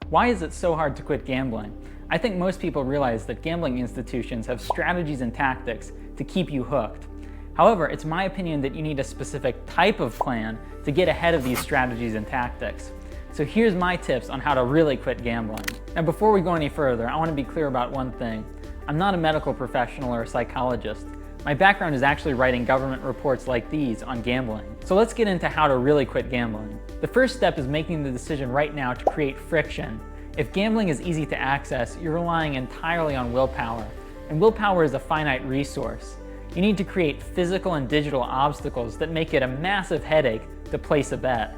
Why is it so hard to quit gambling? I think most people realize that gambling institutions have strategies and tactics to keep you hooked. However, it's my opinion that you need a specific type of plan to get ahead of these strategies and tactics. So here's my tips on how to really quit gambling. Now before we go any further, I want to be clear about one thing. I'm not a medical professional or a psychologist. My background is actually writing government reports like these on gambling. So let's get into how to really quit gambling. The first step is making the decision right now to create friction. If gambling is easy to access, you're relying entirely on willpower. And willpower is a finite resource. You need to create physical and digital obstacles that make it a massive headache to place a bet.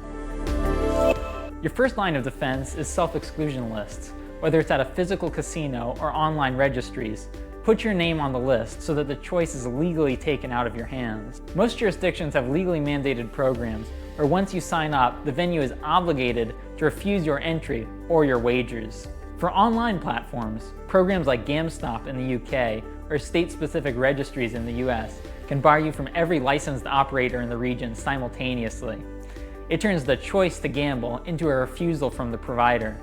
Your first line of defense is self-exclusion lists. Whether it's at a physical casino or online registries, put your name on the list so that the choice is legally taken out of your hands. Most jurisdictions have legally mandated programs where once you sign up, the venue is obligated to refuse your entry or your wagers. For online platforms, programs like GamStop in the UK or state-specific registries in the US can bar you from every licensed operator in the region simultaneously. It turns the choice to gamble into a refusal from the provider.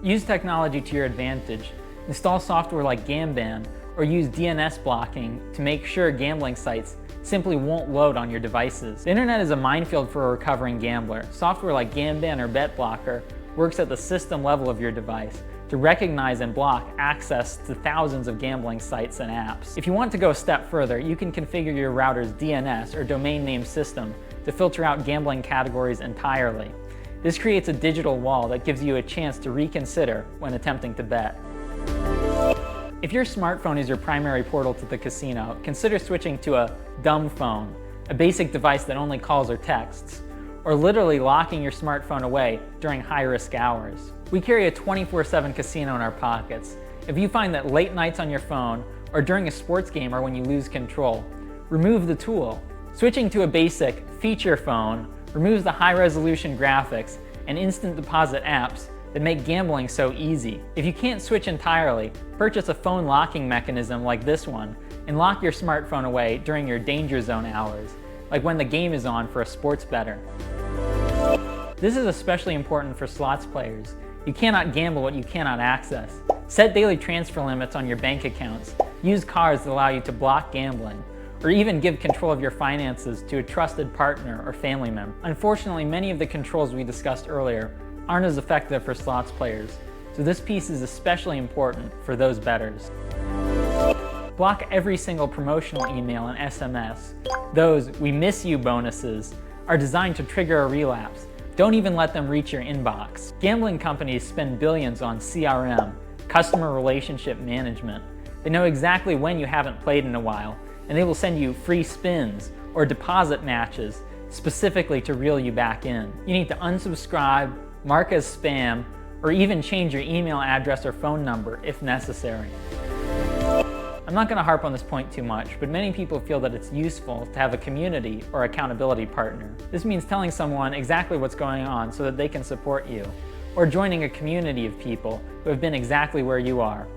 Use technology to your advantage. Install software like Gamban or use DNS blocking to make sure gambling sites simply won't load on your devices. The internet is a minefield for a recovering gambler. Software like Gamban or BetBlocker works at the system level of your device to recognize and block access to thousands of gambling sites and apps. If you want to go a step further, you can configure your router's DNS or domain name system to filter out gambling categories entirely. This creates a digital wall that gives you a chance to reconsider when attempting to bet. If your smartphone is your primary portal to the casino, consider switching to a dumb phone, a basic device that only calls or texts, or literally locking your smartphone away during high-risk hours. We carry a 24/7 casino in our pockets. If you find that late nights on your phone or during a sports game are when you lose control, remove the tool. Switching to a basic feature phone removes the high-resolution graphics and instant deposit apps that make gambling so easy. If you can't switch entirely, purchase a phone locking mechanism like this one and lock your smartphone away during your danger zone hours, like when the game is on for a sports bettor. This is especially important for slots players. You cannot gamble what you cannot access. Set daily transfer limits on your bank accounts. Use cards that allow you to block gambling, or even give control of your finances to a trusted partner or family member. Unfortunately, many of the controls we discussed earlier aren't as effective for slots players, so this piece is especially important for those bettors. Block every single promotional email and SMS. Those "we miss you" bonuses are designed to trigger a relapse. Don't even let them reach your inbox. Gambling companies spend billions on CRM, customer relationship management. They know exactly when you haven't played in a while, and they will send you free spins or deposit matches specifically to reel you back in. You need to unsubscribe, mark as spam, or even change your email address or phone number if necessary. I'm not going to harp on this point too much, but many people feel that it's useful to have a community or accountability partner. This means telling someone exactly what's going on so that they can support you, or joining a community of people who have been exactly where you are,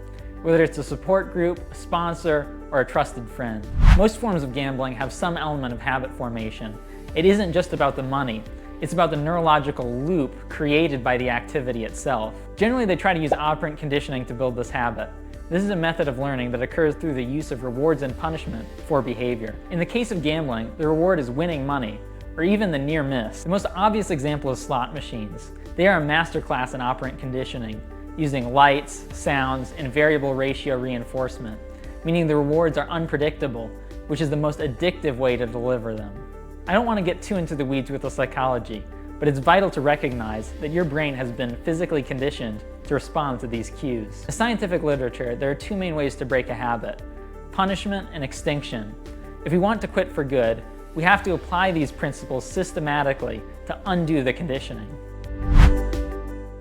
whether it's a support group, a sponsor, or a trusted friend. Most forms of gambling have some element of habit formation. It isn't just about the money. It's about the neurological loop created by the activity itself. Generally, they try to use operant conditioning to build this habit. This is a method of learning that occurs through the use of rewards and punishment for behavior. In the case of gambling, the reward is winning money, or even the near miss. The most obvious example is slot machines. They are a masterclass in operant conditioning, using lights, sounds, and variable ratio reinforcement, meaning the rewards are unpredictable, which is the most addictive way to deliver them. I don't want to get too into the weeds with the psychology, but it's vital to recognize that your brain has been physically conditioned to respond to these cues. In scientific literature, there are two main ways to break a habit: punishment and extinction. If we want to quit for good, we have to apply these principles systematically to undo the conditioning.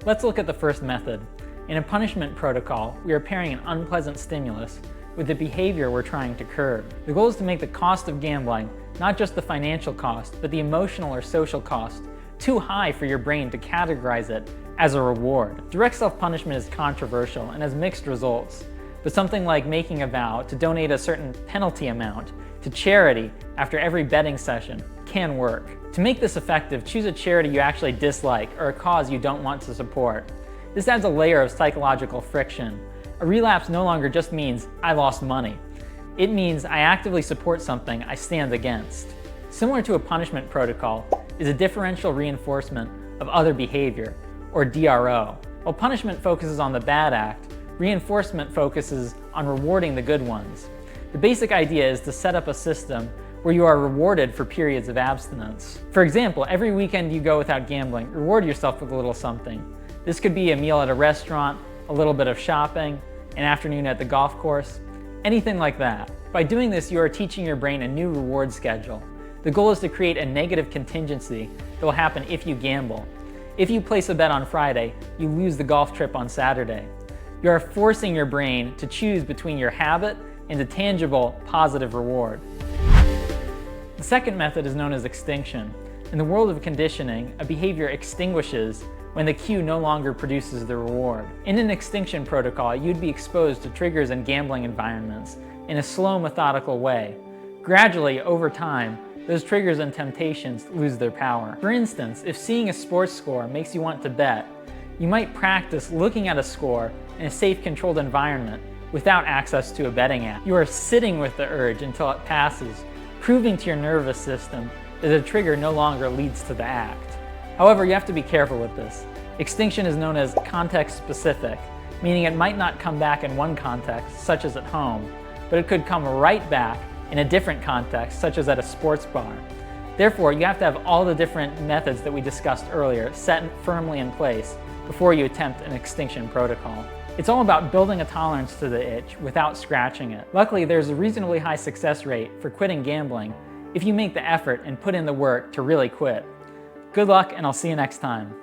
Let's look at the first method. In a punishment protocol, we are pairing an unpleasant stimulus with the behavior we're trying to curb. The goal is to make the cost of gambling, not just the financial cost, but the emotional or social cost, too high for your brain to categorize it as a reward. Direct self-punishment is controversial and has mixed results, but something like making a vow to donate a certain penalty amount to charity after every betting session can work. To make this effective, choose a charity you actually dislike or a cause you don't want to support. This adds a layer of psychological friction. A relapse no longer just means I lost money. It means I actively support something I stand against. Similar to a punishment protocol is a differential reinforcement of other behavior, or DRO. While punishment focuses on the bad act, reinforcement focuses on rewarding the good ones. The basic idea is to set up a system where you are rewarded for periods of abstinence. For example, every weekend you go without gambling, reward yourself with a little something. This could be a meal at a restaurant, a little bit of shopping, an afternoon at the golf course, anything like that. By doing this, you are teaching your brain a new reward schedule. The goal is to create a negative contingency that will happen if you gamble. If you place a bet on Friday, you lose the golf trip on Saturday. You are forcing your brain to choose between your habit and a tangible, positive reward. The second method is known as extinction. In the world of conditioning, a behavior extinguishes when the cue no longer produces the reward. In an extinction protocol, you'd be exposed to triggers in gambling environments in a slow, methodical way. Gradually, over time, those triggers and temptations lose their power. For instance, if seeing a sports score makes you want to bet, you might practice looking at a score in a safe, controlled environment without access to a betting app. You are sitting with the urge until it passes, proving to your nervous system that the trigger no longer leads to the act. However, you have to be careful with this. Extinction is known as context-specific, meaning it might not come back in one context, such as at home, but it could come right back in a different context, such as at a sports bar. Therefore, you have to have all the different methods that we discussed earlier set firmly in place before you attempt an extinction protocol. It's all about building a tolerance to the itch without scratching it. Luckily, there's a reasonably high success rate for quitting gambling if you make the effort and put in the work to really quit. Good luck, and I'll see you next time.